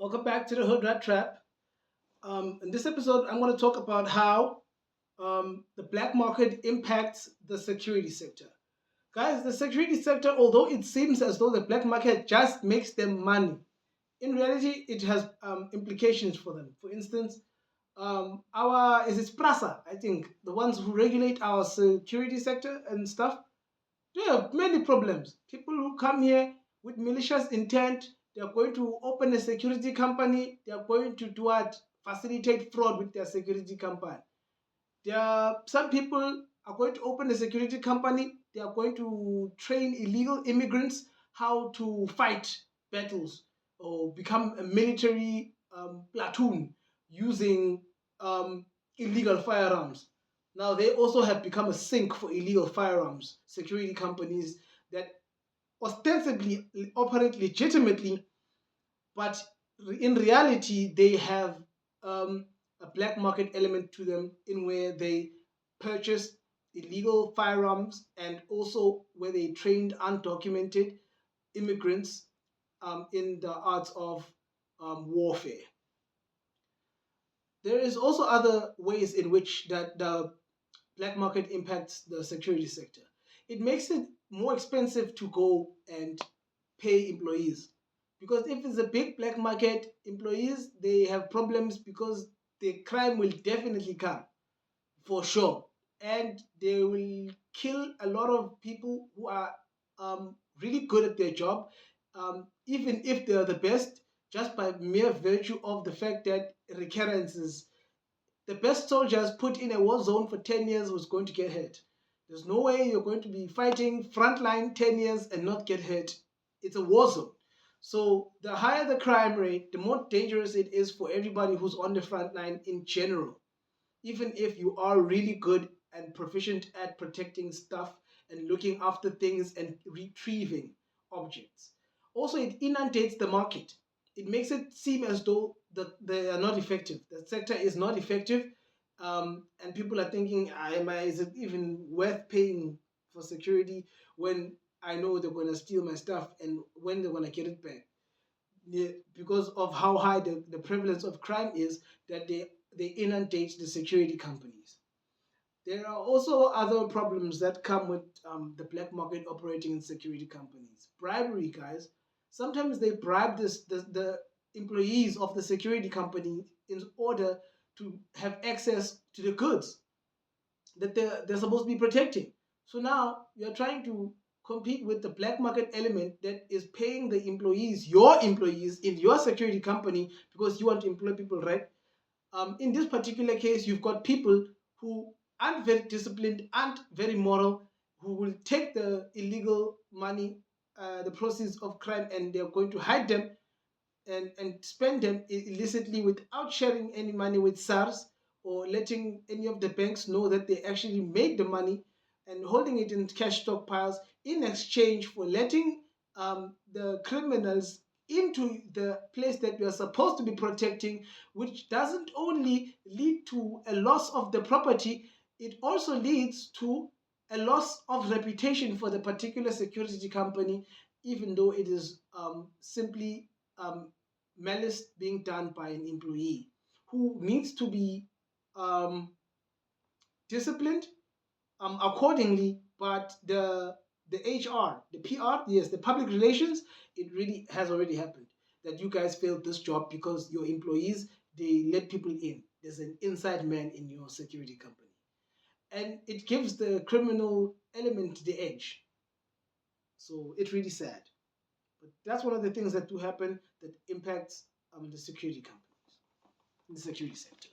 Welcome back to the Hood Rat Trap. In this episode, I'm going to talk about how the black market impacts the security sector. Guys, the security sector, although it seems as though the black market just makes them money, in reality, it has implications for them. For instance, our is it Prasa, I think, the ones who regulate our security sector and stuff, they have many problems. People who come here with malicious intent, they are going to open a security company, they are going to do what? Facilitate fraud with their security company. Some people are going to open a security company, they are going to train illegal immigrants how to fight battles or become a military platoon using illegal firearms. Now, they also have become a sink for illegal firearms security companies that ostensibly operate legitimately, but in reality, they have a black market element to them in where they purchase illegal firearms and also where they trained undocumented immigrants in the arts of warfare. There is also other ways in which that the black market impacts the security sector. It makes it more expensive to go and pay employees because if it's a big black market, employees they have problems because the crime will definitely come for sure, and they will kill a lot of people who are really good at their job, even if they are the best, just by mere virtue of the fact that recurrences, the best soldiers put in a war zone for 10 years was going to get hurt. There's no way you're going to be fighting frontline 10 years and not get hurt. It's a war zone. So the higher the crime rate, the more dangerous it is for everybody who's on the front line in general. Even if you are really good and proficient at protecting stuff and looking after things and retrieving objects. Also, it inundates the market. It makes it seem as though they are not effective. The sector is not effective, and people are thinking, is it even worth paying for security when I know they're going to steal my stuff and when they're going to get it back? Yeah, because of how high the prevalence of crime is, that they inundate the security companies. There are also other problems that come with the black market operating in security companies. Bribery, guys. Sometimes they bribe the employees of the security company in order to have access to the goods that they're supposed to be protecting. So now you're trying to compete with the black market element that is paying the employees, your employees in your security company, because you want to employ people, right? In this particular case, you've got people who aren't very disciplined, aren't very moral, who will take the illegal money, the proceeds of crime, and they're going to hide them and spend them illicitly without sharing any money with SARS or letting any of the banks know that they actually made the money and holding it in cash stockpiles in exchange for letting the criminals into the place that we are supposed to be protecting, which doesn't only lead to a loss of the property, it also leads to a loss of reputation for the particular security company, even though it is simply um, malice being done by an employee who needs to be um, disciplined accordingly. But the HR, the PR, yes, the public relations, it really has already happened that you guys failed this job because your employees they let people in. There's an inside man in your security company, and it gives the criminal element the edge. So it's really sad. But that's one of the things that do happen that impacts the security companies, in the security sector.